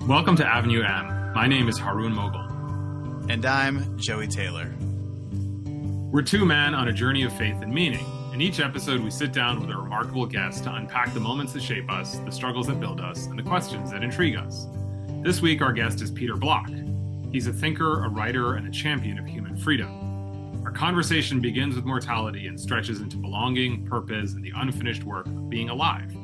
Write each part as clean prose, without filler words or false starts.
Welcome to Avenue M. My name is Haroon Mogul. And I'm Joey Taylor. We're two men on a journey of faith and meaning. In each episode, we sit down with a remarkable guest to unpack the moments that shape us, the struggles that build us, and the questions that intrigue us. This week, our guest is Peter Block. He's a thinker, a writer, and a champion of human freedom. Our conversation begins with mortality and stretches into belonging, purpose, and the unfinished work of being alive.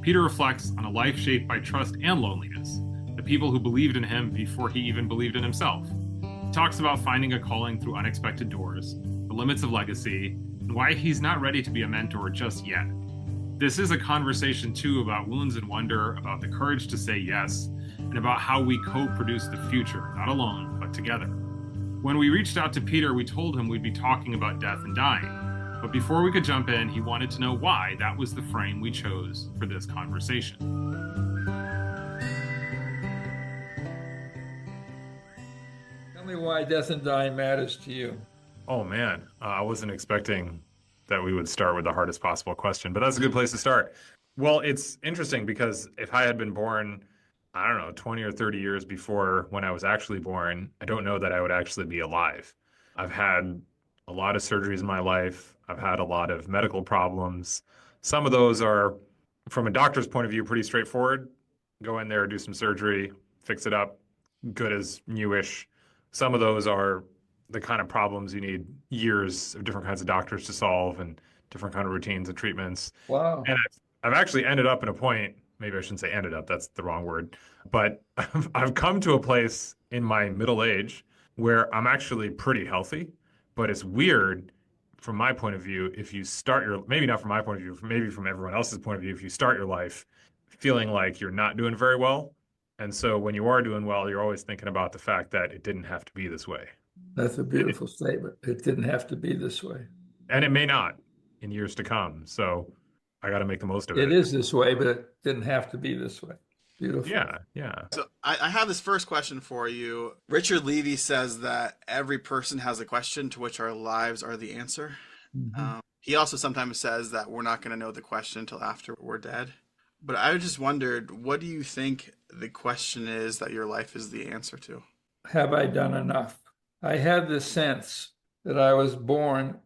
Peter reflects on a life shaped by trust and loneliness, the people who believed in him before he even believed in himself. He talks about finding a calling through unexpected doors, the limits of legacy, and why he's not ready to be a mentor just yet. This is a conversation, too, about wounds and wonder, about the courage to say yes, and about how we co-produce the future, not alone, but together. When we reached out to Peter, we told him we'd be talking about death and dying. But before we could jump in, he wanted to know why that was the frame we chose for this conversation. Tell me why death and dying matters to you. Oh, man. I wasn't expecting that we would start with the hardest possible question, but that's a good place to start. Well, it's interesting because if I had been born, I don't know, 20 or 30 years before when I was actually born, I don't know that I would actually be alive. I've had a lot of surgeries in my life. I've had a lot of medical problems. Some of those are, from a doctor's point of view, pretty straightforward. Go in there, do some surgery, fix it up, good as newish. Some of those are the kind of problems you need years of different kinds of doctors to solve and different kind of routines and treatments. Wow. And I've actually ended up in a point, maybe I shouldn't say ended up, that's the wrong word, but I've come to a place in my middle age where I'm actually pretty healthy, but it's weird from my point of view, if you start your, maybe not from my point of view, maybe from everyone else's point of view, if you start your life feeling like you're not doing very well. And so when you are doing well, you're always thinking about the fact that it didn't have to be this way. That's a beautiful statement. It didn't have to be this way. And it may not in years to come. So I got to make the most of it. It is this way, but it didn't have to be this way. Beautiful. Yeah. So I have this first question for you. Richard Levy says that every person has a question to which our lives are the answer. Mm-hmm. He also sometimes says that we're not going to know the question until after we're dead. But I just wondered, what do you think the question is that your life is the answer to? Have I done enough? I had the sense that I was born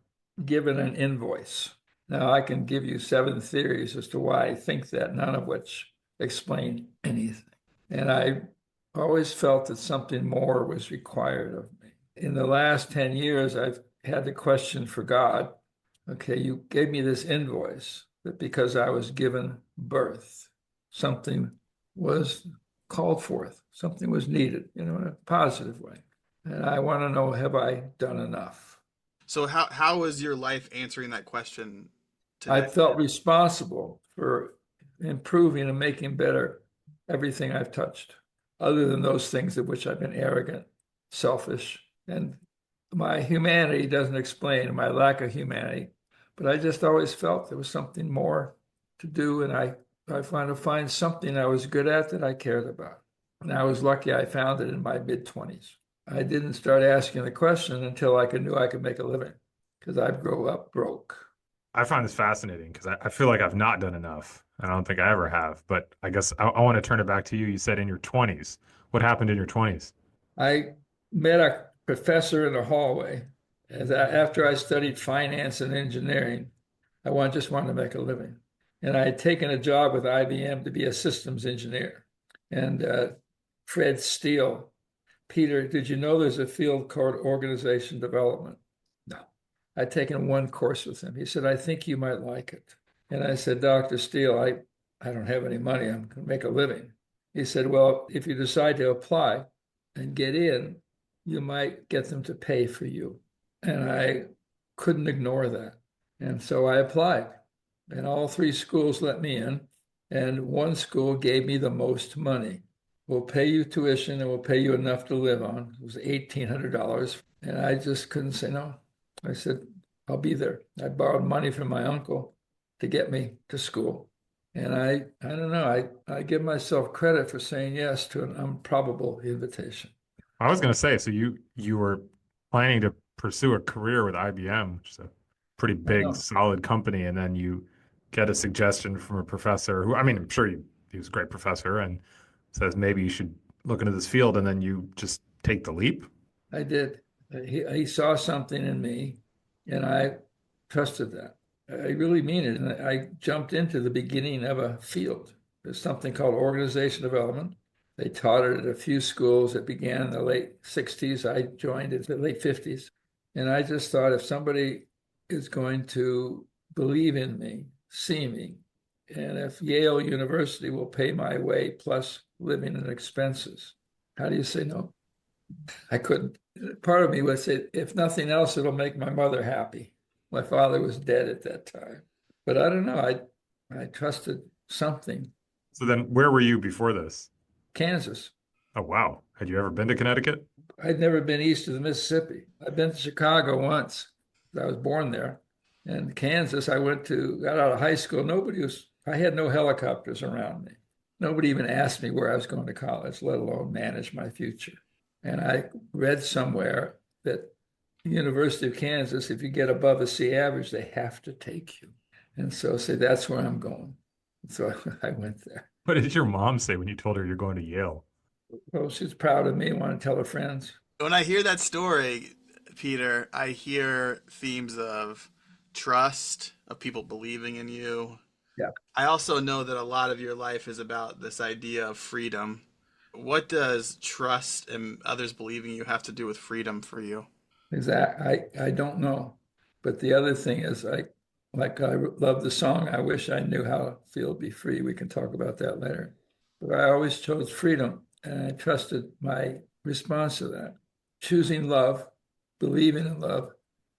given an invoice. Now, I can give you 7 theories as to why I think that, none of which explain anything. And I always felt that something more was required of me. In the last 10 years, I've had the question for God, okay, you gave me this invoice that because I was given birth, something was called forth, something was needed, in a positive way. And I want to know, have I done enough? So how is your life answering that question today? I felt responsible for improving and making better everything I've touched, other than those things of which I've been arrogant, selfish, and my humanity doesn't explain my lack of humanity, but I just always felt there was something more to do, and I wanted to find something I was good at that I cared about. And I was lucky I found it in my mid-20s. I didn't start asking the question until I knew I could make a living, because I grew up broke. I find this fascinating because I feel like I've not done enough. I don't think I ever have, but I guess I want to turn it back to you. You said in your 20s. What happened in your 20s? I met a professor in the hallway. After I studied finance and engineering, I just wanted to make a living. And I had taken a job with IBM to be a systems engineer. And Fred Steele, Peter, did you know there's a field called organization development? No. I'd taken one course with him. He said, I think you might like it. And I said, Dr. Steele, I don't have any money. I'm going to make a living. He said, well, if you decide to apply and get in, you might get them to pay for you. And I couldn't ignore that. And so I applied. And all 3 schools let me in. And one school gave me the most money. We'll pay you tuition and we'll pay you enough to live on. It was $1,800. And I just couldn't say no. I said, I'll be there. I borrowed money from my uncle to get me to school. And I don't know, I give myself credit for saying yes to an improbable invitation. I was going to say, so you were planning to pursue a career with IBM, which is a pretty big, solid company, and then you get a suggestion from a professor who, I mean, I'm sure he was a great professor and says maybe you should look into this field, and then you just take the leap? I did. He saw something in me, and I trusted that. I really mean it. And I jumped into the beginning of a field. There's something called organization development. They taught it at a few schools. It began in the late 60s. I joined in the late 50s. And I just thought if somebody is going to believe in me, see me, and if Yale University will pay my way plus living and expenses, how do you say no? I couldn't. Part of me would say, if nothing else, it'll make my mother happy. My father was dead at that time. But I don't know. I trusted something. So then where were you before this? Kansas. Oh, wow. Had you ever been to Connecticut? I'd never been east of the Mississippi. I've been to Chicago once. I was born there. And Kansas, got out of high school. I had no helicopters around me. Nobody even asked me where I was going to college, let alone manage my future. And I read somewhere that the University of Kansas, if you get above a C average, they have to take you. And so I said, that's where I'm going. So I went there. What did your mom say when you told her you're going to Yale? Well, she's proud of me, want to tell her friends. When I hear that story, Peter, I hear themes of trust, of people believing in you. Yeah. I also know that a lot of your life is about this idea of freedom. What does trust and others believing you have to do with freedom for you? Exactly. I don't know. But the other thing is, I love the song, I wish I knew how to feel be free. We can talk about that later. But I always chose freedom, and I trusted my response to that. Choosing love, believing in love,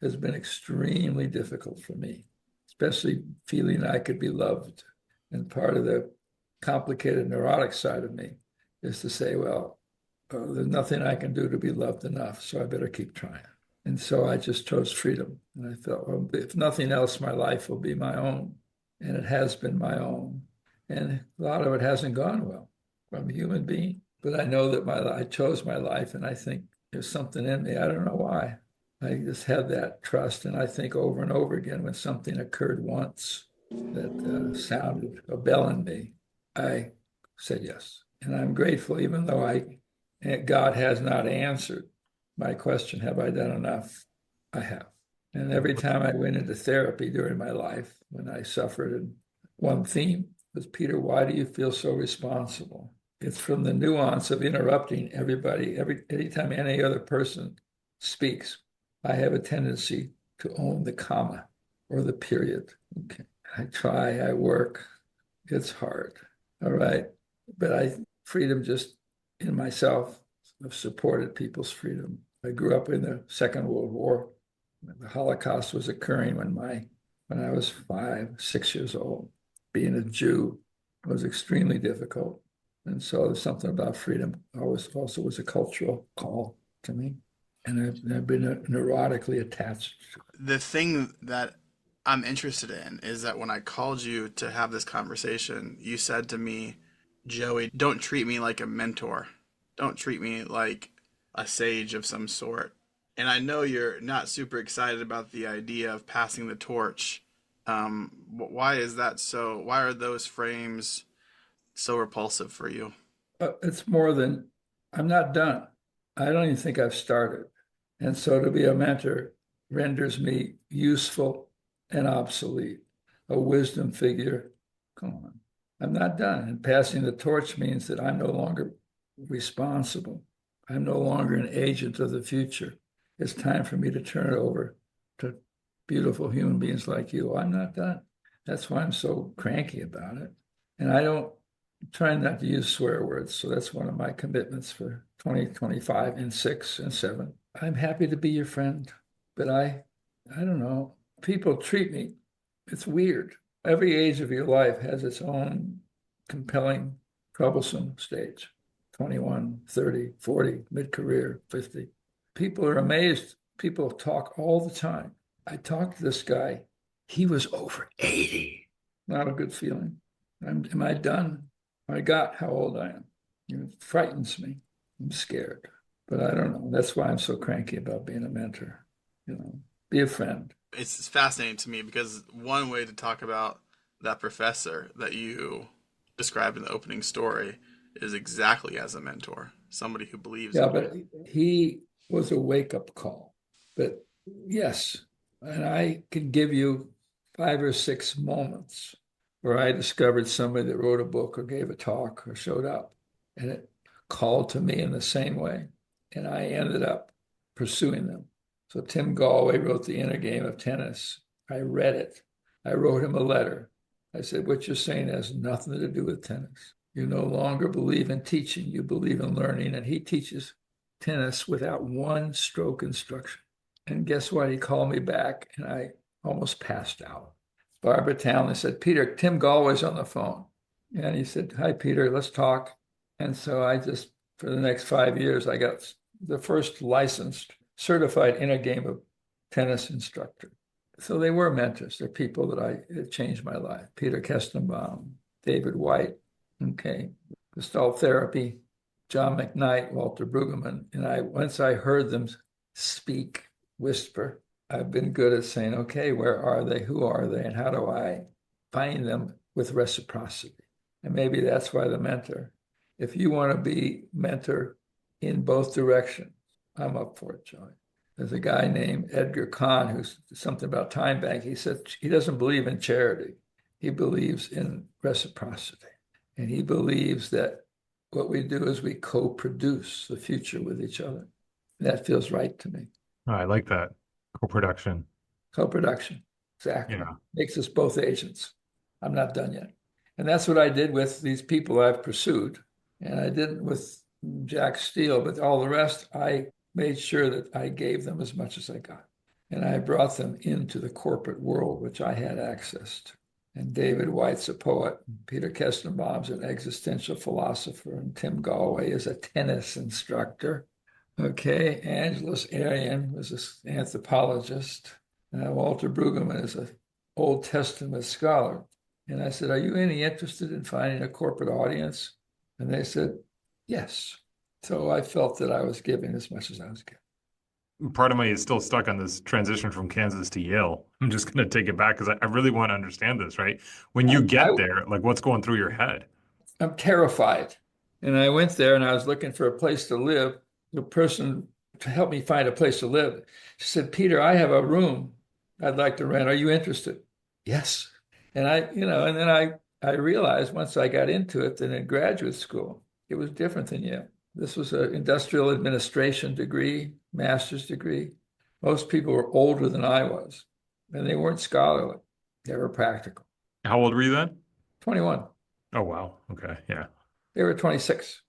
has been extremely difficult for me, especially feeling I could be loved. And part of the complicated neurotic side of me is to say, well, there's nothing I can do to be loved enough, so I better keep trying. And so I just chose freedom. And I thought, well, if nothing else, my life will be my own. And it has been my own. And a lot of it hasn't gone well. I'm a human being. But I know that I chose my life, and I think there's something in me. I don't know why. I just had that trust. And I think over and over again, when something occurred once that sounded a bell in me, I said yes. And I'm grateful, even though God has not answered my question, have I done enough? I have. And every time I went into therapy during my life, when I suffered, and one theme was, Peter, why do you feel so responsible? It's from the nuance of interrupting everybody. Anytime any other person speaks, I have a tendency to own the comma or the period. Okay. I try, I work. It's hard. All right. But freedom just in myself, I've supported people's freedom. I grew up in the Second World War. The Holocaust was occurring when I was 5, 6 years old. Being a Jew was extremely difficult. And so there's something about freedom also was a cultural call to me. And I've been neurotically attached to it. The thing that I'm interested in is that when I called you to have this conversation, you said to me, Joey, don't treat me like a mentor. Don't treat me like a sage of some sort. And I know you're not super excited about the idea of passing the torch. Why is that so? Why are those frames so repulsive for you? It's more than, I'm not done. I don't even think I've started. And so to be a mentor renders me useful and obsolete, a wisdom figure. Come on. I'm not done. And passing the torch means that I'm no longer responsible. I'm no longer an agent of the future. It's time for me to turn it over to beautiful human beings like you. I'm not done. That's why I'm so cranky about it. And I'm trying not to use swear words. So that's one of my commitments for 2025 and 6 and 7. I'm happy to be your friend, but I don't know. People treat me, it's weird. Every age of your life has its own compelling, troublesome stage. 21, 30, 40, mid-career, 50. People are amazed. People talk all the time. I talked to this guy. He was over 80. Not a good feeling. Am I done? I got how old I am. It frightens me. I'm scared. But I don't know. That's why I'm so cranky about being a mentor. Be a friend. It's fascinating to me because one way to talk about that professor that you described in the opening story is exactly as a mentor. somebody who believes Yeah, in but he was a wake-up call. But yes, and I can give you 5 or 6 moments where I discovered somebody that wrote a book or gave a talk or showed up, and it called to me in the same way. And I ended up pursuing them. So Tim Galway wrote The Inner Game of Tennis. I read it. I wrote him a letter. I said, what you're saying has nothing to do with tennis. You no longer believe in teaching, you believe in learning. And he teaches tennis without one stroke instruction. And guess what? He called me back and I almost passed out. Barbara Townley said, Peter, Tim Galway's on the phone. And he said, hi, Peter, let's talk. And so I just, for the next 5 years, I got the first licensed, certified inner game of tennis instructor. So they were mentors. They're people that it changed my life. Peter Kestenbaum, David White, okay, Gestalt therapy, John McKnight, Walter Brueggemann. And once I heard them speak, whisper, I've been good at saying, okay, where are they? Who are they? And how do I find them with reciprocity? And maybe that's why the mentor. If you want to be mentor in both directions, I'm up for it, Joey. There's a guy named Edgar Kahn who's something about time bank. He said he doesn't believe in charity. He believes in reciprocity. And he believes that what we do is we co-produce the future with each other. That feels right to me. Oh, I like that. Co-production. Co-production, exactly. Yeah. Makes us both agents. I'm not done yet. And that's what I did with these people I've pursued. And I didn't with Jack Steele, but all the rest, I made sure that I gave them as much as I got. And I brought them into the corporate world, which I had access to. And David White's a poet. Peter Kestenbaum's an existential philosopher. And Tim Galway is a tennis instructor. Okay, Angelos Arian was an anthropologist. Walter Brueggemann is an Old Testament scholar. And I said, are you any interested in finding a corporate audience? And they said, yes. So I felt that I was giving as much as I was giving. Part of me is still stuck on this transition from Kansas to Yale. I'm just going to take it back because I really want to understand this, right? When you get there, like what's going through your head? I'm terrified. And I went there and I was looking for a place to live. The person to help me find a place to live, she said, Peter, I have a room I'd like to rent. Are you interested? Yes. And and then I realized once I got into it that in graduate school, it was different than Yale. This was an industrial administration degree, master's degree. Most people were older than I was, and they weren't scholarly. They were practical. How old were you then? 21. Oh, wow. Okay. Yeah. They were 26,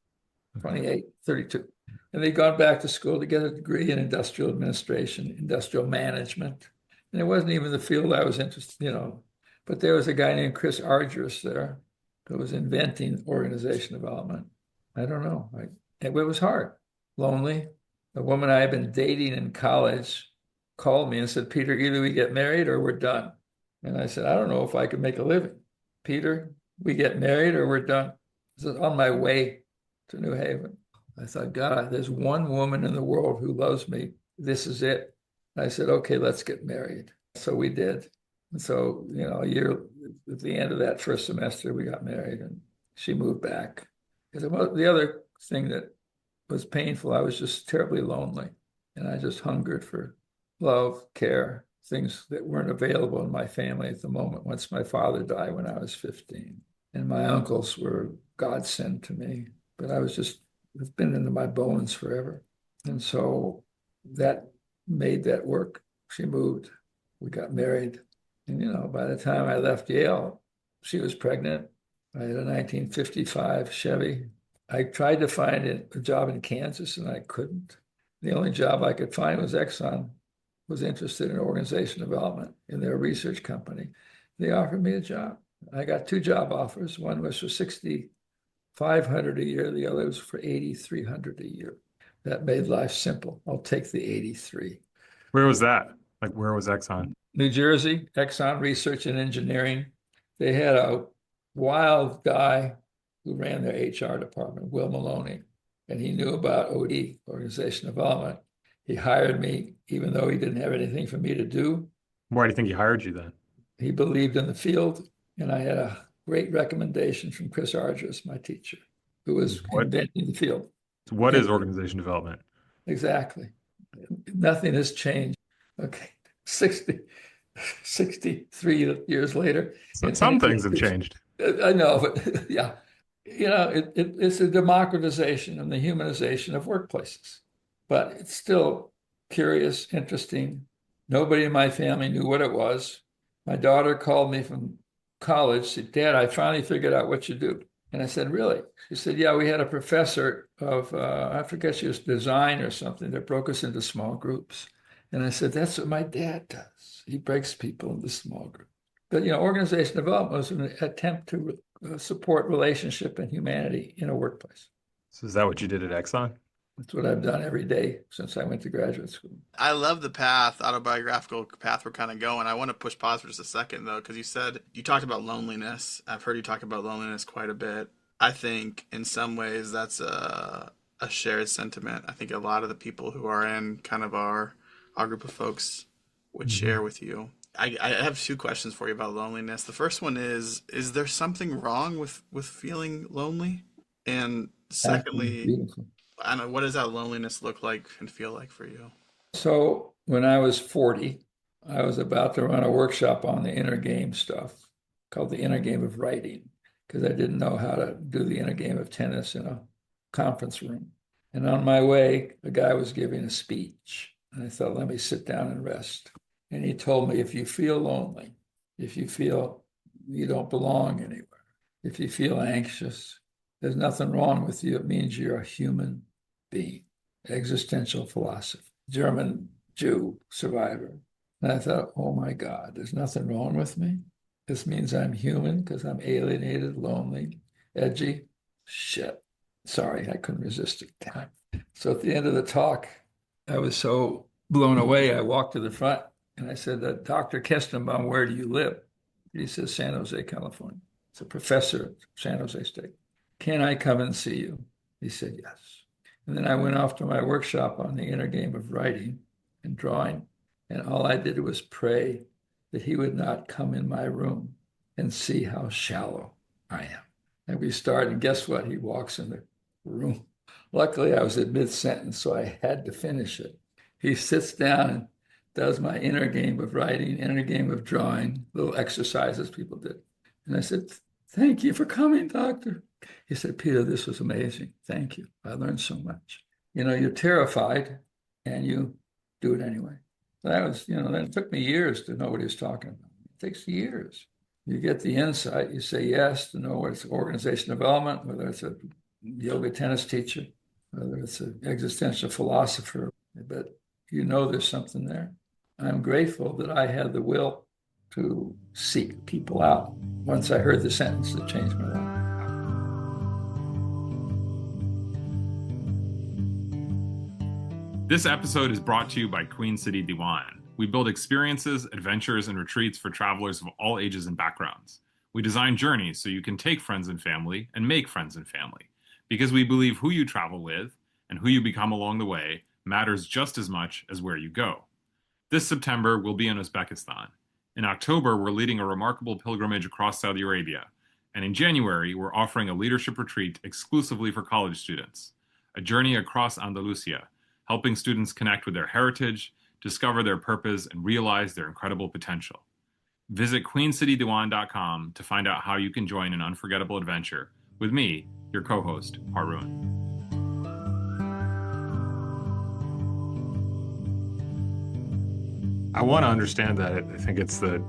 28, 32. And they'd gone back to school to get a degree in industrial administration, industrial management. And it wasn't even the field I was interested in, But there was a guy named Chris Argyris there who was inventing organization development. I don't know. It was hard, lonely. A woman I had been dating in college called me and said, Peter, either we get married or we're done. And I said, I don't know if I could make a living. Peter, we get married or we're done. This is on my way to New Haven. I thought, God, there's one woman in the world who loves me. This is it. I said, okay, let's get married. So we did. And so, a year at the end of that first semester, we got married and she moved back. The other thing that was painful, I was just terribly lonely. And I just hungered for love, care, things that weren't available in my family at the moment once my father died when I was 15. And my uncles were godsend to me. But it's been into my bones forever. And so that made that work. She moved. We got married. And, by the time I left Yale, she was pregnant. I had a 1955 Chevy. I tried to find a job in Kansas and I couldn't. The only job I could find was Exxon was interested in organization development in their research company. They offered me a job. I got 2 job offers. One was for $6,500 a year. The other was for $8,300 a year. That made life simple. I'll take the 83. Where was that? Like, where was Exxon? New Jersey, Exxon Research and Engineering. They had a wild guy who ran their HR department, Will Maloney, and he knew about OD, organization development. He hired me, even though he didn't have anything for me to do. Why do you think he hired you then? He believed in the field, and I had a great recommendation from Chris Argyris, my teacher, who was inventing the field. What is organization development? Exactly. Nothing has changed. Okay. 63 years later. So some things have changed. I know, but yeah, it's a democratization and the humanization of workplaces. But it's still curious, interesting. Nobody in my family knew what it was. My daughter called me from college, said, Dad, I finally figured out what you do. And I said, really? She said, yeah, we had a professor of, I forget, she was design or something that broke us into small groups. And I said, that's what my dad does. He breaks people into small groups. But, organization development was an attempt to support relationship and humanity in a workplace. So is that what you did at Exxon? That's what I've done every day since I went to graduate school. I love the autobiographical path we're kind of going. I want to push pause for just a second, though, because you talked about loneliness. I've heard you talk about loneliness quite a bit. I think in some ways that's a shared sentiment. I think a lot of the people who are in kind of our group of folks would share with you. I have two questions for you about loneliness. The first one is there something wrong with feeling lonely? And secondly, I don't know, what does that loneliness look like and feel like for you? So when I was 40, I was about to run a workshop on the inner game stuff called the inner game of writing, because I didn't know how to do the inner game of tennis in a conference room. And on my way, a guy was giving a speech. And I thought, let me sit down and rest. And he told me, if you feel lonely, if you feel you don't belong anywhere, if you feel anxious, there's nothing wrong with you. It means you're a human being. Existential philosophy, German Jew survivor. And I thought, oh my God, there's nothing wrong with me. This means I'm human because I'm alienated, lonely, edgy. Shit. Sorry, I couldn't resist it. So at the end of the talk, I was so blown away. I walked to the front and I said, Dr. Kestenbaum, where do you live? He says, San Jose, California. It's a professor at San Jose State. Can I come and see you? He said, yes. And then I went off to my workshop on the inner game of writing and drawing. And all I did was pray that he would not come in my room and see how shallow I am. And we started, and guess what? He walks in the room. Luckily, I was at mid-sentence, so I had to finish it. He sits down and does my inner game of writing, inner game of drawing, little exercises people did. And I said, thank you for coming, doctor. He said, Peter, this was amazing. Thank you. I learned so much. You're terrified and you do it anyway. That was, then it took me years to know what he was talking about. It takes years. You get the insight, you say yes to know what it's organization development, whether it's a yoga tennis teacher, whether it's an existential philosopher, but there's something there. I'm grateful that I had the will to seek people out once I heard the sentence that changed my life. This episode is brought to you by Queen City Diwan. We build experiences, adventures, and retreats for travelers of all ages and backgrounds. We design journeys so you can take friends and family and make friends and family, because we believe who you travel with and who you become along the way matters just as much as where you go. This September, we'll be in Uzbekistan. In October, we're leading a remarkable pilgrimage across Saudi Arabia. And in January, we're offering a leadership retreat exclusively for college students, a journey across Andalusia, helping students connect with their heritage, discover their purpose, and realize their incredible potential. Visit queencitydiwan.com to find out how you can join an unforgettable adventure with me, your co-host, Haroon. I want to understand that. I think it's the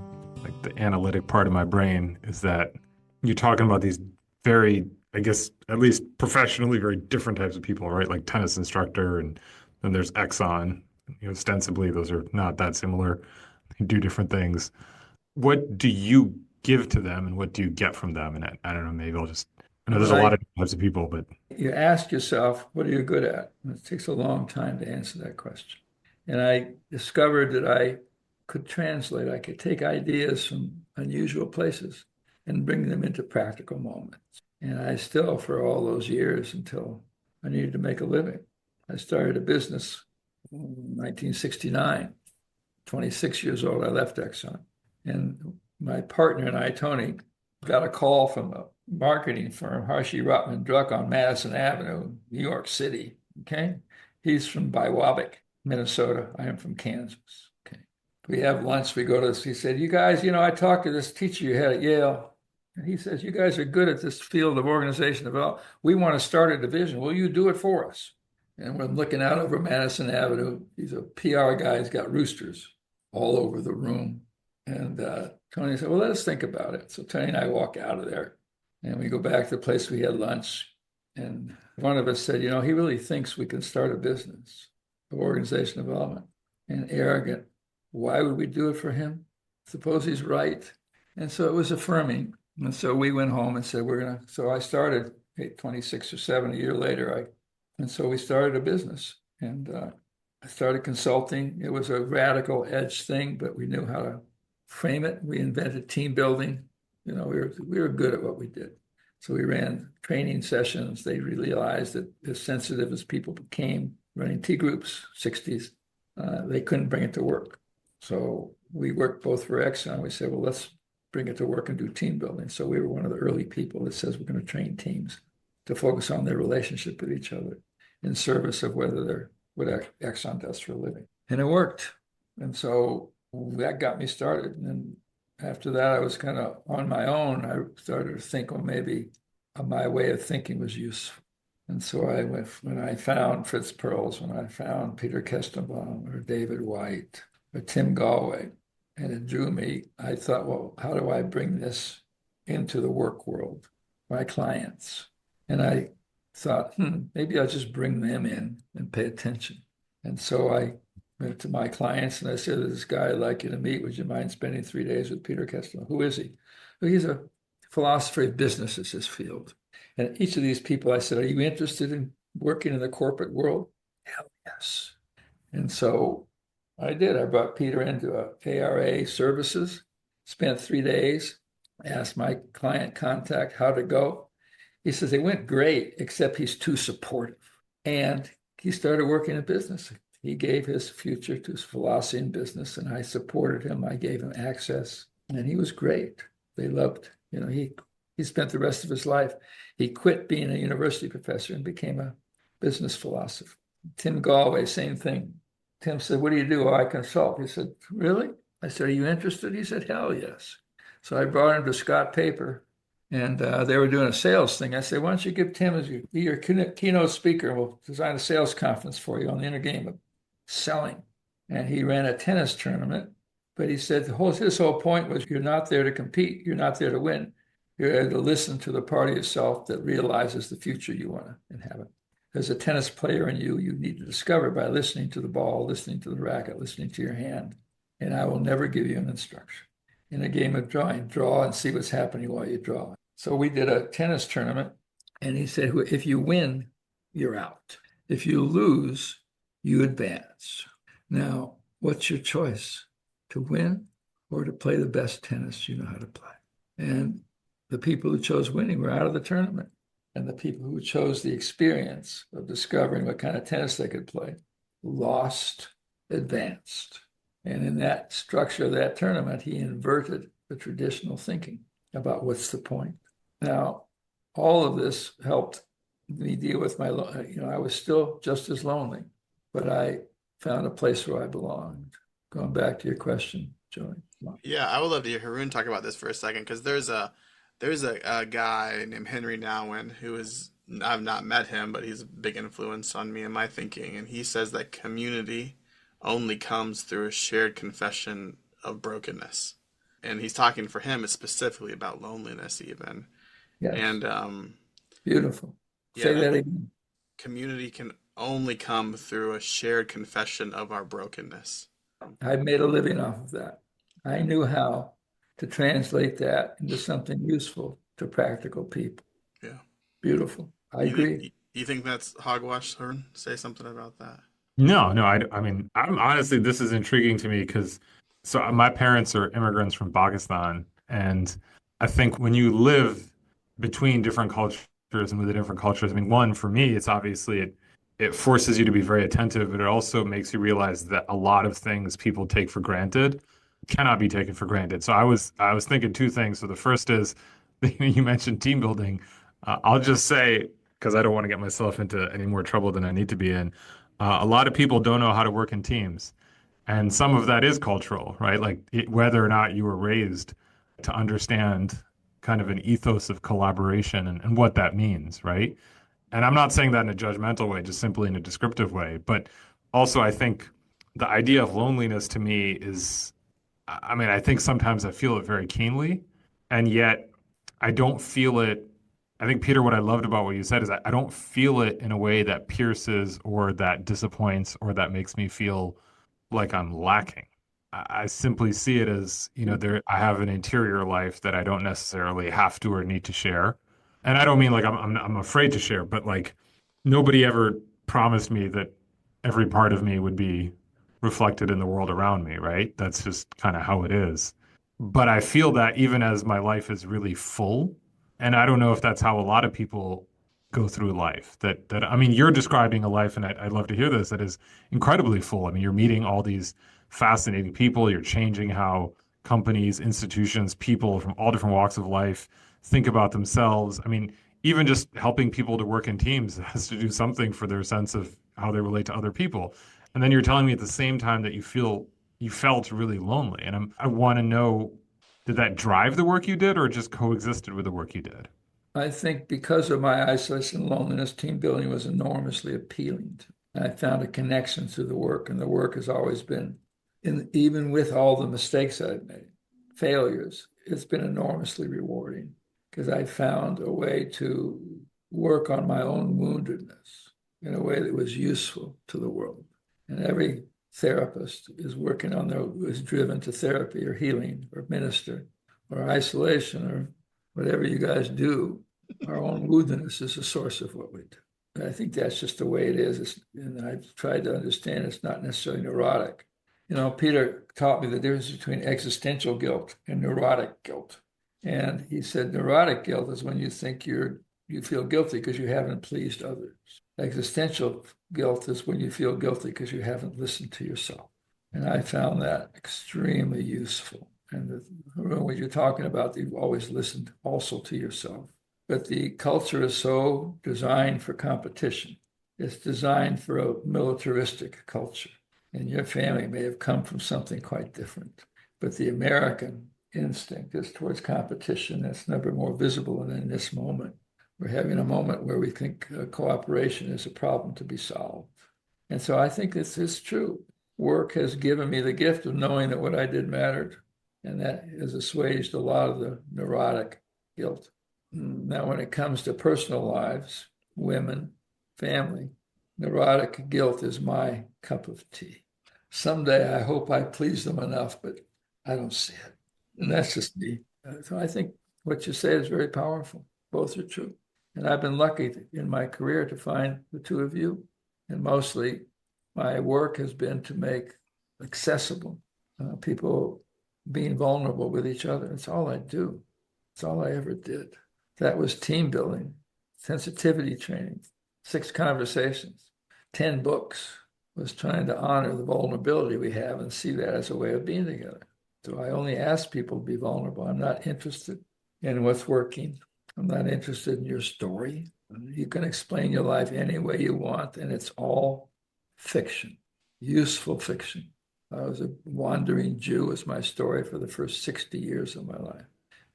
analytic part of my brain is that you're talking about these very, I guess, at least professionally, very different types of people, right? Like tennis instructor, and then there's Exxon. Ostensibly, those are not that similar. They do different things. What do you give to them, and what do you get from them? And I don't know, maybe I know there's a lot of types of people, but you ask yourself, what are you good at? And it takes a long time to answer that question. And I discovered that I could translate. I could take ideas from unusual places and bring them into practical moments. And I still, for all those years until I needed to make a living, I started a business in 1969. 26 years old, I left Exxon. And my partner and I, Tony, got a call from marketing firm, Hershey Rutman Druck on Madison Avenue, New York City. Okay. He's from Biwabic, Minnesota. I am from Kansas. Okay. We have lunch. We go to this. He said, you guys, I talked to this teacher you had at Yale. And he says, you guys are good at this field of organization development. We want to start a division. Will you do it for us? And we're looking out over Madison Avenue. He's a PR guy. He's got roosters all over the room. And Tony said, well, let us think about it. So Tony and I walk out of there and we go back to the place we had lunch. And one of us said, he really thinks we can start a business of organization development. And arrogant, why would we do it for him? Suppose he's right. And so it was affirming. And so we went home and said, so I started 26 or 7 a year later. And so we started a business and I started consulting. It was a radical edge thing, but we knew how to frame it. We invented team building. We were good at what we did. So we ran training sessions. They realized that as sensitive as people became running T groups, 60s, they couldn't bring it to work. So we worked both for Exxon. We said, well, let's bring it to work and do team building. So we were one of the early people that says we're going to train teams to focus on their relationship with each other in service of what Exxon does for a living. And it worked. And so that got me started. And after that, I was kind of on my own. I started to think, well, maybe my way of thinking was useful. And so when I found Fritz Perls, when I found Peter Kestenbaum or David White or Tim Galway, and it drew me, I thought, well, how do I bring this into the work world, my clients? And I thought, maybe I'll just bring them in and pay attention. And so I went to my clients and I said, this guy I'd like you to meet. Would you mind spending 3 days with Peter Kestenbaum? Who is he? Well, he's a philosopher of business is his field. And each of these people, I said, are you interested in working in the corporate world? Hell yes. And so I did. I brought Peter into ARA services, spent 3 days, asked my client contact how to go. He says, it went great, except he's too supportive. And he started working in business. He gave his future to his philosophy in business, and I supported him. I gave him access, and he was great. They loved, he spent the rest of his life. He quit being a university professor and became a business philosopher. Tim Galway, same thing. Tim said, what do you do? Oh, I consult. He said, really? I said, are you interested? He said, hell yes. So I brought him to Scott Paper, and they were doing a sales thing. I said, why don't you give Tim as your keynote speaker, and we'll design a sales conference for you on the inner game of selling. And he ran a tennis tournament, but he said his whole point was you're not there to compete. You're not there to win. You're there to listen to the part of yourself that realizes the future you want to inhabit. There's a tennis player in you need to discover by listening to the ball, listening to the racket, listening to your hand. And I will never give you an instruction. In a game of drawing, draw and see what's happening while you draw. So we did a tennis tournament, and he said, if you win, you're out. If you lose, you advance. Now, what's your choice? To win or to play the best tennis you know how to play? And the people who chose winning were out of the tournament. And the people who chose the experience of discovering what kind of tennis they could play lost, advanced. And in that structure of that tournament, he inverted the traditional thinking about what's the point. Now, all of this helped me deal with I was still just as lonely, but I found a place where I belonged. Going back to your question, Joey. Yeah, I would love to hear Haroon talk about this for a second, because there's a guy named Henry Nouwen I've not met him, but he's a big influence on me and my thinking. And he says that community only comes through a shared confession of brokenness. And he's talking for him, it's specifically about loneliness even. Yes. And beautiful. Say that again. Community can only come through a shared confession of our brokenness. I made a living off of that. I knew how to translate that into something useful to practical people. Yeah. Beautiful. I agree. You think that's hogwash, Haroon? Say something about that. No, I mean, I'm honestly, this is intriguing to me because my parents are immigrants from Pakistan. And I think when you live between different cultures and with the different cultures, I mean, one, for me, it's obviously, it forces you to be very attentive, but it also makes you realize that a lot of things people take for granted cannot be taken for granted. So I was thinking two things. So the first is you mentioned team building. I'll just say, because I don't want to get myself into any more trouble than I need to be in, a lot of people don't know how to work in teams. And some of that is cultural, right? Like whether or not you were raised to understand kind of an ethos of collaboration and what that means, right? And I'm not saying that in a judgmental way, just simply in a descriptive way. But also, I think the idea of loneliness to me is, I mean, I think sometimes I feel it very keenly, and yet I don't feel it. I think, Peter, what I loved about what you said is I don't feel it in a way that pierces or that disappoints or that makes me feel like I'm lacking. I simply see it as, I have an interior life that I don't necessarily have to or need to share. And I don't mean like I'm afraid to share, but like nobody ever promised me that every part of me would be reflected in the world around me, right? That's just kind of how it is. But I feel that even as my life is really full, and I don't know if that's how a lot of people go through life. That I mean, you're describing a life, and I'd love to hear this, that is incredibly full. I mean, you're meeting all these fascinating people. You're changing how companies, institutions, people from all different walks of life think about themselves. I mean, even just helping people to work in teams has to do something for their sense of how they relate to other people. And then you're telling me at the same time that you felt really lonely. And I want to know, did that drive the work you did or just coexisted with the work you did? I think because of my isolation and loneliness, team building was enormously appealing to me. I found a connection to the work, and the work has always been, even with all the mistakes I've made, failures, it's been enormously rewarding because I found a way to work on my own woundedness in a way that was useful to the world. And every therapist is working on is driven to therapy or healing or minister or isolation or whatever you guys do. Our own woundedness is the source of what we do. And I think that's just the way it is. And I've tried to understand it's not necessarily neurotic. Peter taught me the difference between existential guilt and neurotic guilt. And he said neurotic guilt is when you think you feel guilty because you haven't pleased others. Existential guilt is when you feel guilty because you haven't listened to yourself. And I found that extremely useful. And when you're talking about, you've always listened also to yourself. But the culture is so designed for competition. It's designed for a militaristic culture. And your family may have come from something quite different. But the American instinct is towards competition. That's never more visible than in this moment. We're having a moment where we think cooperation is a problem to be solved. And so I think this is true. Work has given me the gift of knowing that what I did mattered. And that has assuaged a lot of the neurotic guilt. Now, when it comes to personal lives, women, family, neurotic guilt is my cup of tea. Someday I hope I please them enough, but I don't see it. And that's just me. So I think what you say is very powerful. Both are true. And I've been lucky in my career to find the two of you. And mostly my work has been to make accessible people being vulnerable with each other. It's all I do. It's all I ever did. That was team building, sensitivity training, 6 conversations, 10 books, was trying to honor the vulnerability we have and see that as a way of being together. So I only ask people to be vulnerable. I'm not interested in what's working. I'm not interested in your story. You can explain your life any way you want, and it's all fiction, useful fiction. I was a wandering Jew was my story for the first 60 years of my life.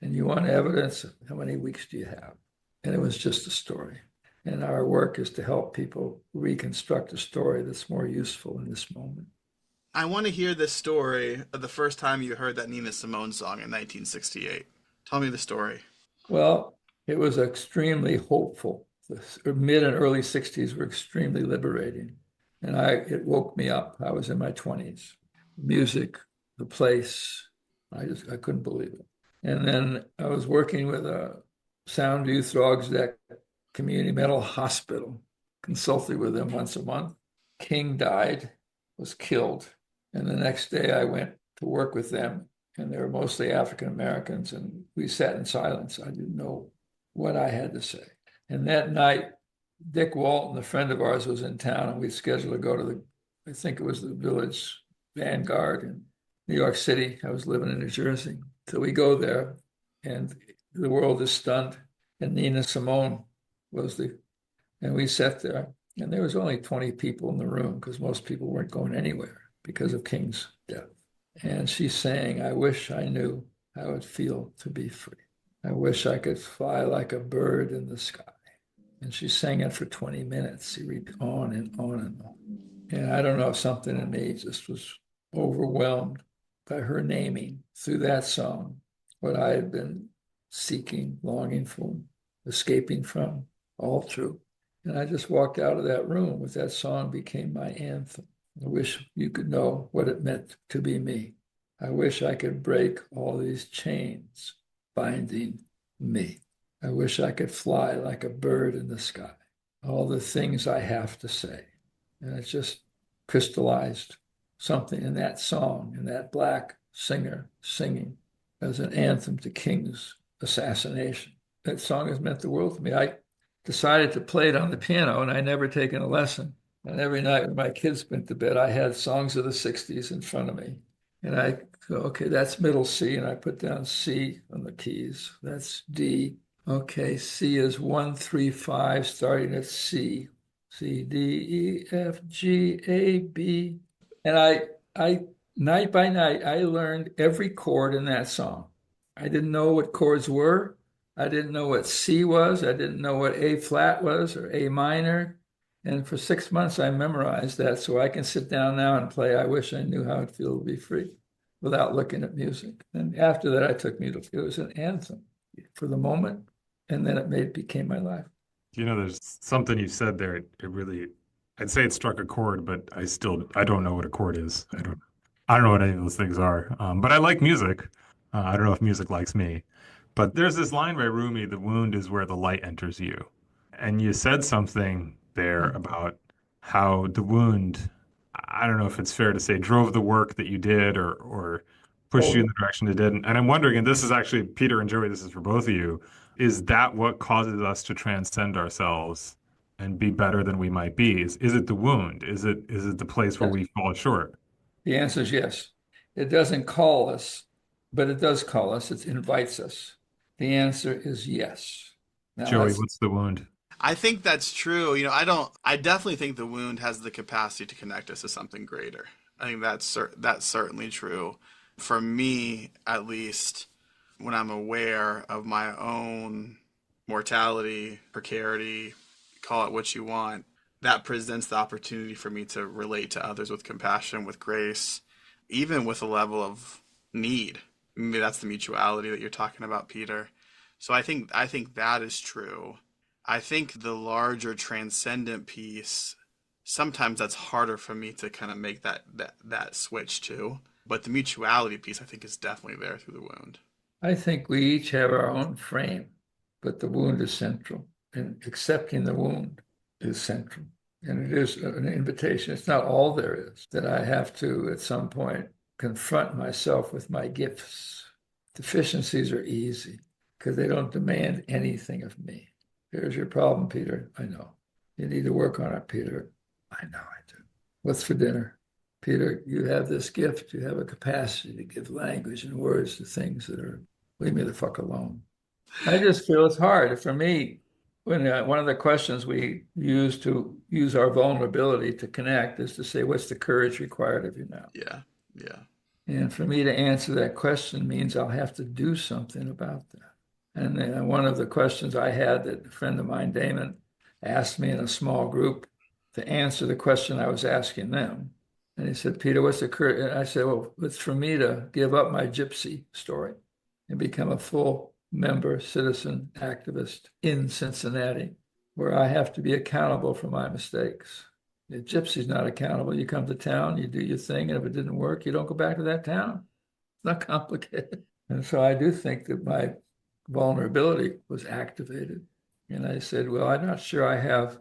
And you want evidence, how many weeks do you have? And it was just a story. And our work is to help people reconstruct a story that's more useful in this moment. I want to hear this story of the first time you heard that Nina Simone song in 1968. Tell me the story. Well, it was extremely hopeful. The mid and early 60s were extremely liberating. And it woke me up. I was in my 20s. Music, the place, I couldn't believe it. And then I was working with a Soundview Throgs Deck Community Mental Hospital, consulting with them once a month. King died, was killed. And the next day I went to work with them, and they were mostly African Americans, and we sat in silence. I didn't know what I had to say. And that night, Dick Walton, a friend of ours, was in town, and we'd scheduled to go to I think it was the Village Vanguard in New York City. I was living in New Jersey. So we go there, and The World is Stunned, and Nina Simone was and we sat there, and there was only 20 people in the room because most people weren't going anywhere because of King's death. And she sang, I wish I knew how it feel to be free. I wish I could fly like a bird in the sky. And she sang it for 20 minutes. She read on and on and on. And I don't know, something in me just was overwhelmed by her naming through that song what I had been seeking, longing for, escaping from, all true. And I just walked out of that room with that song became my anthem. I wish you could know what it meant to be me. I wish I could break all these chains binding me. I wish I could fly like a bird in the sky. All the things I have to say. And it just crystallized something in that song, and that black singer singing as an anthem to King's assassination. That song has meant the world to me. I decided to play it on the piano, and I never taken a lesson. And every night when my kids went to bed, I had songs of the 60s in front of me. And I go, okay, that's middle C, and I put down C on the keys. That's D. Okay, C is 1, 3, 5, starting at C. C, D, E, F, G, A, B. And I night by night, I learned every chord in that song. I didn't know what chords were. I didn't know what C was. I didn't know what A flat was or A minor. And for 6 months, I memorized that so I can sit down now and play I Wish I Knew How It'd Feel to Be Free without looking at music. And after that, it was an anthem for the moment. And then became my life. There's something you said there. It really, I'd say it struck a chord, but I don't know what a chord is. I don't know what any of those things are. But I like music. I don't know if music likes me. But there's this line by Rumi, the wound is where the light enters you. And you said something there about how the wound, I don't know if it's fair to say, drove the work that you did or pushed you in the direction it did. And I'm wondering, and this is actually, Peter and Joey, this is for both of you, is that what causes us to transcend ourselves and be better than we might be? Is it the wound? Is it the place where we fall short? The answer is yes. It doesn't call us, but it does call us. It invites us. The answer is yes. Now, Joey, what's the wound? I think that's true. I definitely think the wound has the capacity to connect us to something greater. I think that's certainly true. For me, at least, when I'm aware of my own mortality, precarity, call it what you want, that presents the opportunity for me to relate to others with compassion, with grace, even with a level of need. Maybe that's the mutuality that you're talking about, Peter. So I think that is true. I think the larger transcendent piece, sometimes that's harder for me to kind of make that switch to. But the mutuality piece, I think, is definitely there through the wound. I think we each have our own frame, but the wound is central. And accepting the wound is central. And it is an invitation. It's not all there is, that I have to, at some point, confront myself with my gifts. Deficiencies are easy because they don't demand anything of me. Here's your problem, Peter. I know. You need to work on it, Peter. I know I do. What's for dinner? Peter, you have this gift. You have a capacity to give language and words to things that are, leave me the fuck alone. I just feel it's hard. For me, when one of the questions we use to use our vulnerability to connect is to say, what's the courage required of you now? Yeah, yeah. And for me to answer that question means I'll have to do something about that. And one of the questions I had that a friend of mine, Damon, asked me in a small group to answer the question I was asking them. And he said, Peter, what's the courage? And I said, well, it's for me to give up my gypsy story and become a full member, citizen, activist in Cincinnati, where I have to be accountable for my mistakes. The gypsy's not accountable. You come to town, you do your thing, and if it didn't work, you don't go back to that town. It's not complicated. And so I do think that my vulnerability was activated. And I said, well, I'm not sure I have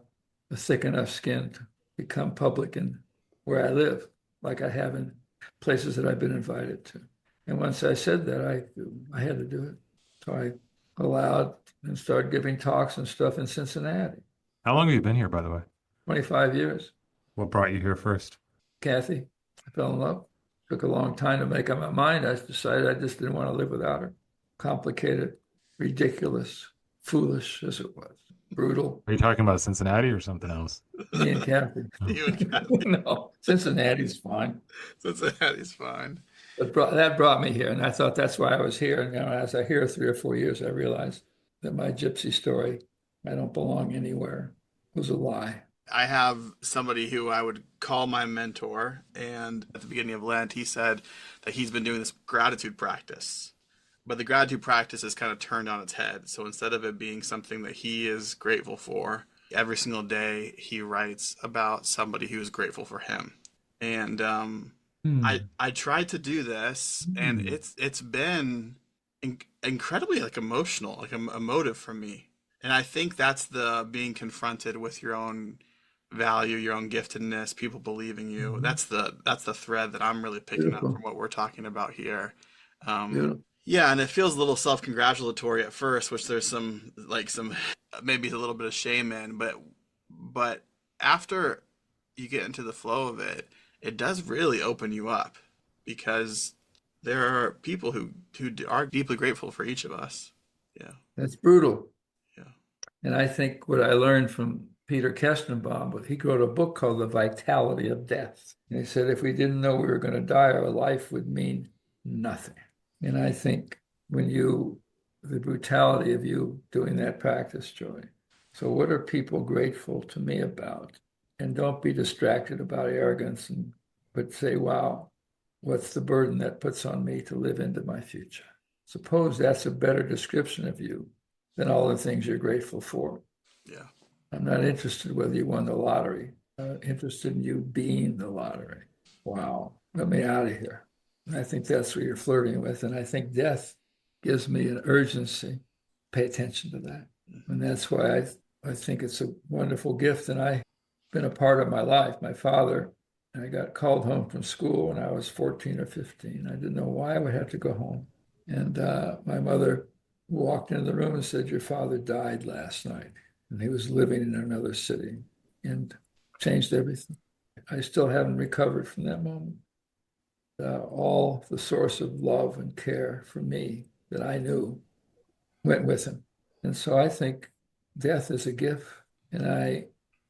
a thick enough skin to become public in where I live, like I have in places that I've been invited to. And once I said that, I had to do it. So I allowed and started giving talks and stuff in Cincinnati. How long have you been here, by the way? 25 years. What brought you here first? Kathy, I fell in love. Took a long time to make up my mind. I decided I just didn't want to live without her. Complicated. ridiculous, foolish as it was, brutal. Are you talking about Cincinnati or something else? Me and Kathy. You and Kathy. No, Cincinnati's fine. Cincinnati's fine. But that brought me here, and I thought that's why I was here. And as I here 3 or 4 years, I realized that my gypsy story, I don't belong anywhere, was a lie. I have somebody who I would call my mentor, and at the beginning of Lent, he said that he's been doing this gratitude practice. But the gratitude practice is kind of turned on its head. So instead of it being something that he is grateful for, every single day he writes about somebody who is grateful for him. And I tried to do this, and it's been incredibly like emotional, like emotive for me. And I think that's the being confronted with your own value, your own giftedness, people believing you. That's the thread that I'm really picking up from what we're talking about here. Yeah, and it feels a little self-congratulatory at first, which there's some maybe a little bit of shame in, but after you get into the flow of it, it does really open you up, because there are people who are deeply grateful for each of us. Yeah. That's brutal. Yeah. And I think what I learned from Peter Kestenbaum, he wrote a book called The Vitality of Death. And he said, if we didn't know we were going to die, our life would mean nothing. And I think the brutality of you doing that practice, Joy. So what are people grateful to me about? And don't be distracted about arrogance, but say, wow, what's the burden that puts on me to live into my future? Suppose that's a better description of you than all the things you're grateful for. Yeah. I'm not interested whether you won the lottery. I'm interested in you being the lottery. Wow, let me out of here. And I think that's what you're flirting with. And I think death gives me an urgency. Pay attention to that. And that's why I think it's a wonderful gift. And I've been a part of my life. My father, I got called home from school when I was 14 or 15. I didn't know why I would have to go home. And my mother walked into the room and said, your father died last night. And he was living in another city, and changed everything. I still haven't recovered from that moment. All the source of love and care for me that I knew went with him. And so I think death is a gift. And I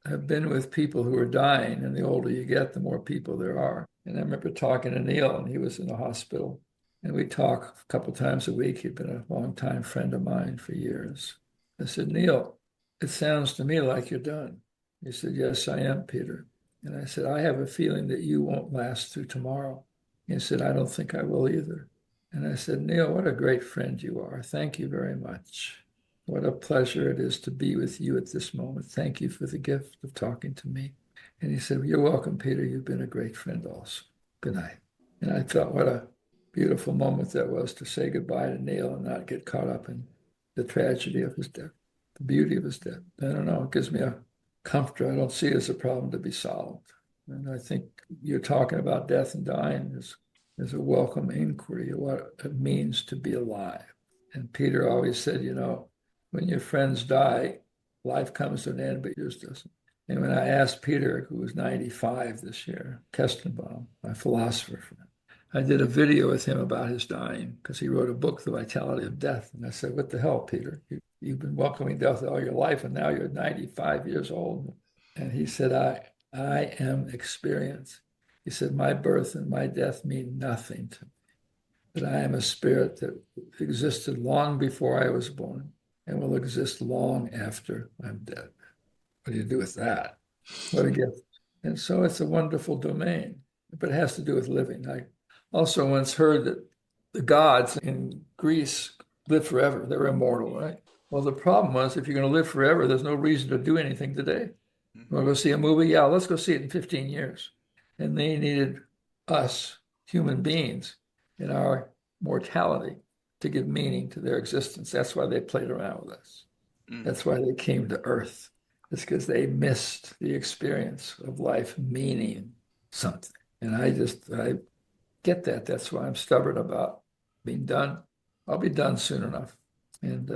have been with people who are dying, and the older you get, the more people there are. And I remember talking to Neil, and he was in the hospital. And we talk a couple times a week. He'd been a longtime friend of mine for years. I said, Neil, it sounds to me like you're done. He said, yes, I am, Peter. And I said, I have a feeling that you won't last through tomorrow. He said, I don't think I will either. And I said, Neil, what a great friend you are. Thank you very much. What a pleasure it is to be with you at this moment. Thank you for the gift of talking to me. And he said, well, you're welcome, Peter. You've been a great friend also. Good night. And I thought, what a beautiful moment that was to say goodbye to Neil and not get caught up in the tragedy of his death, the beauty of his death. I don't know. It gives me a comfort. I don't see it as a problem to be solved. And I think you're talking about death and dying is a welcome inquiry of what it means to be alive. And Peter always said, when your friends die, life comes to an end, but yours doesn't. And when I asked Peter, who was 95 this year, Kestenbaum, my philosopher friend, I did a video with him about his dying because he wrote a book, The Vitality of Death. And I said, what the hell, Peter? You've been welcoming death all your life, and now you're 95 years old. And he said, I am experience. He said, my birth and my death mean nothing to me. That I am a spirit that existed long before I was born and will exist long after I'm dead. What do you do with that? What a gift. And so it's a wonderful domain, but it has to do with living. I also once heard that the gods in Greece live forever. They're immortal, right? Well, the problem was if you're going to live forever, there's no reason to do anything today. You want to go see a movie? Yeah, let's go see it in 15 years. And they needed us, human beings, in our mortality to give meaning to their existence. That's why they played around with us. That's why they came to Earth. It's because they missed the experience of life meaning something. And I get that. That's why I'm stubborn about being done. I'll be done soon enough. And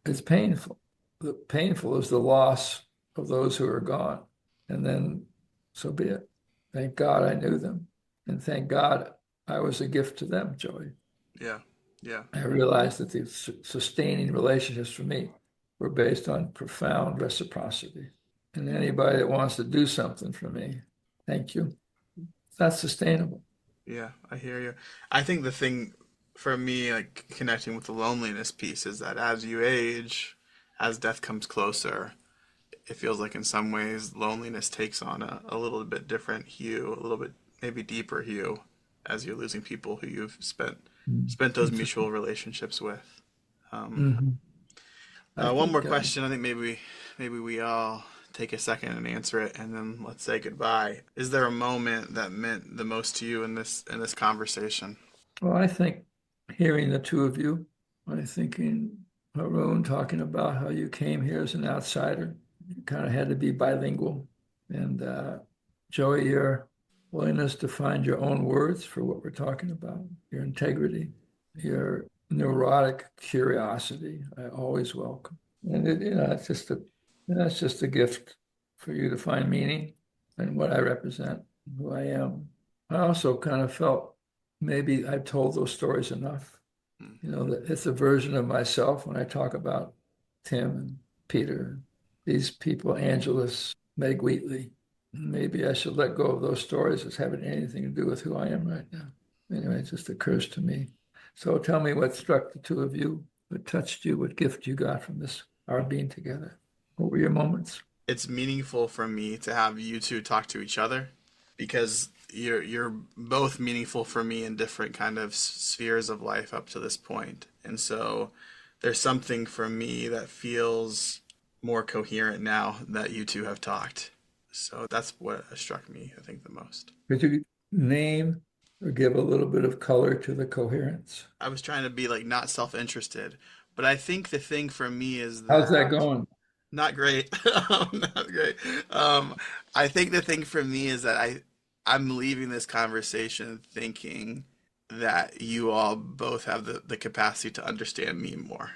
it's painful. The painful is the loss of those who are gone. And then so be it. Thank God I knew them. And thank God I was a gift to them, Joey. Yeah. Yeah. I realized that the sustaining relationships for me were based on profound reciprocity. And anybody that wants to do something for me, thank you. That's sustainable. Yeah, I hear you. I think the thing for me, like connecting with the loneliness piece, is that as you age, as death comes closer, it feels like in some ways loneliness takes on a little bit different hue, a little bit maybe deeper hue, as you're losing people who you've spent those It's, mutual relationships with. Um, mhm. I One more think question. I think maybe we all take a second and answer it, and then let's say goodbye. Is there a moment that meant the most to you in this conversation? well, I think hearing the two of you, I think in Haroon talking about how you came here as an outsider, you kind of had to be bilingual. And Joey, your willingness to find your own words for what we're talking about, your integrity, your neurotic curiosity, I always welcome. And that's just a gift for you to find meaning in what I represent, who I am. I also kind of felt maybe I've told those stories enough. You know, that it's a version of myself when I talk about Tim and Peter, these people, Angelus, Meg Wheatley. Maybe I should let go of those stories as having anything to do with who I am right now. Anyway, it just occurs to me. So tell me what struck the two of you, what touched you, what gift you got from this, our being together. What were your moments? It's meaningful for me to have you two talk to each other because you're both meaningful for me in different kind of spheres of life up to this point. And so there's something for me that feels more coherent now that you two have talked. So that's what struck me, I think, the most. Could you name or give a little bit of color to the coherence? I was trying to be like not self-interested, but I think the thing for me is How's that that going? not great. Not great. Um, I think the thing for me is that I'm leaving this conversation thinking that you all both have the capacity to understand me more.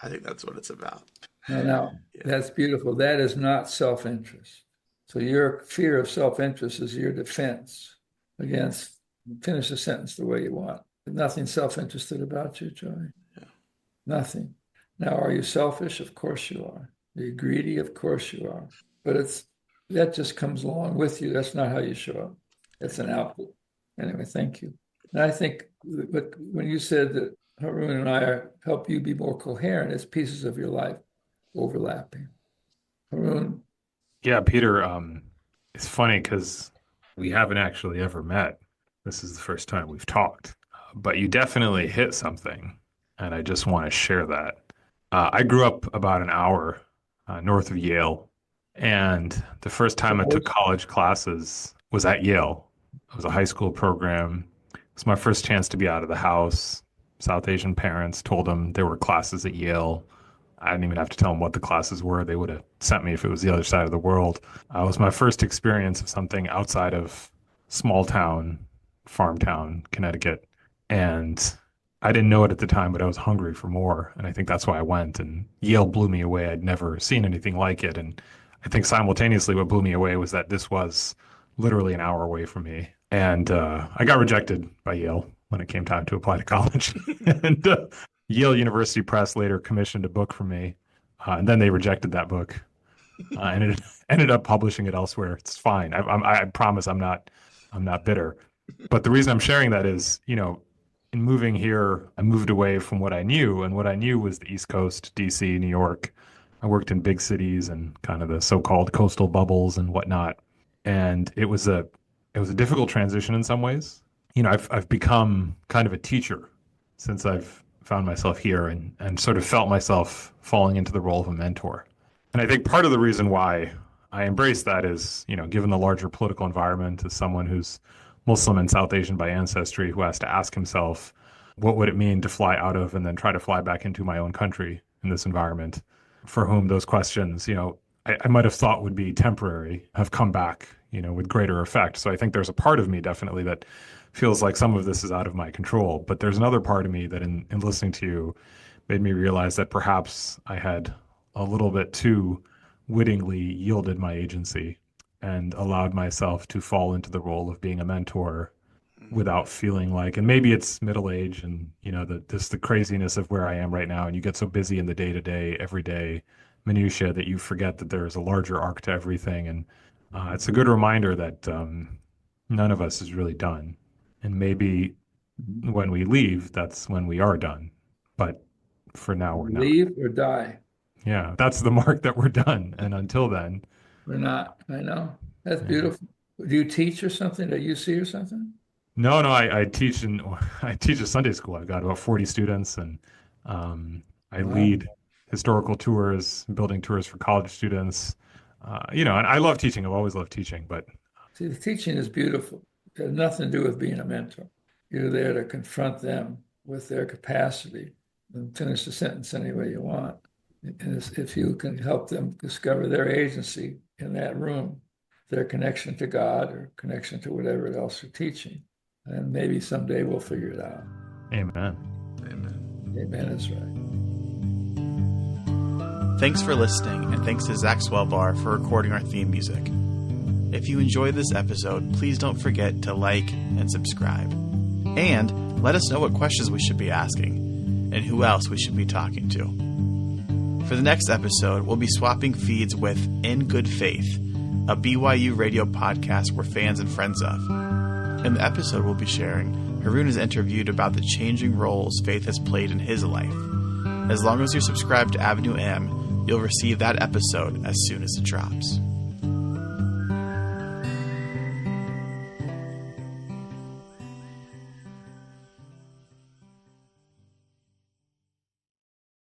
I think that's what it's about. Now, Yeah. that's beautiful. That is not self-interest. So your fear of self-interest is your defense against, finish the sentence the way you want. Nothing self-interested about you, Joey. Yeah. Nothing. Now, are you selfish? Of course you are. Are you greedy? Of course you are. But that just comes along with you. That's not how you show up. It's Thank an you. output. Anyway, thank you. And I think when you said that Haroon and I help you be more coherent, it's pieces of your life overlapping. Haroon, Yeah, Peter, it's funny because we haven't actually ever met. This is the first time we've talked, but you definitely hit something, and I just want to share that. I grew up about an hour north of Yale, and the first time I took college classes was at Yale. It was a high school program. It was my first chance to be out of the house. South Asian parents told them there were classes at Yale. I didn't even have to tell them what the classes were. They would have sent me if it was the other side of the world. It was my first experience of something outside of small town, farm town, Connecticut. And I didn't know it at the time, but I was hungry for more. And I think that's why I went. And Yale blew me away. I'd never seen anything like it. And I think simultaneously, what blew me away was that this was literally an hour away from me. And I got rejected by Yale when it came time to apply to college. and Yale University Press later commissioned a book for me, and then they rejected that book, and it ended up publishing it elsewhere. It's fine. I promise I'm not bitter. But the reason I'm sharing that is, in moving here, I moved away from what I knew, and what I knew was the East Coast, DC, New York. I worked in big cities and kind of the so-called coastal bubbles and whatnot, and it was a difficult transition in some ways. I've become kind of a teacher since I've found myself here and sort of felt myself falling into the role of a mentor. And I think part of the reason why I embrace that is, given the larger political environment, as someone who's Muslim and South Asian by ancestry, who has to ask himself, what would it mean to fly out of and then try to fly back into my own country in this environment? For whom those questions, I might have thought would be temporary, have come back, with greater effect. So I think there's a part of me definitely that feels like some of this is out of my control. But there's another part of me that in listening to you made me realize that perhaps I had a little bit too wittingly yielded my agency and allowed myself to fall into the role of being a mentor without feeling like, and maybe it's middle age and, the craziness of where I am right now. And you get so busy in the day to day, everyday minutia that you forget that there's a larger arc to everything. And it's a good reminder that none of us is really done. And maybe when we leave, that's when we are done. But for now, we're not. Leave or die. Yeah, that's the mark that we're done. And until then, we're not. I know. That's beautiful. Do you teach or something at UC or something? No, I teach a Sunday school. I've got about 40 students, and I lead historical tours, building tours for college students. And I love teaching. I've always loved teaching. But see, the teaching is beautiful. It has nothing to do with being a mentor. You're there to confront them with their capacity and finish the sentence any way you want. And if you can help them discover their agency in that room, their connection to God or connection to whatever else you're teaching, and maybe someday we'll figure it out. Amen. Amen is right. Thanks for listening, and thanks to Zach Swellbar for recording our theme music. If you enjoyed this episode, please don't forget to like and subscribe. And let us know what questions we should be asking and who else we should be talking to. For the next episode, we'll be swapping feeds with In Good Faith, a BYU radio podcast we're fans and friends of. In the episode we'll be sharing, Haroon is interviewed about the changing roles faith has played in his life. As long as you're subscribed to Avenue M, you'll receive that episode as soon as it drops.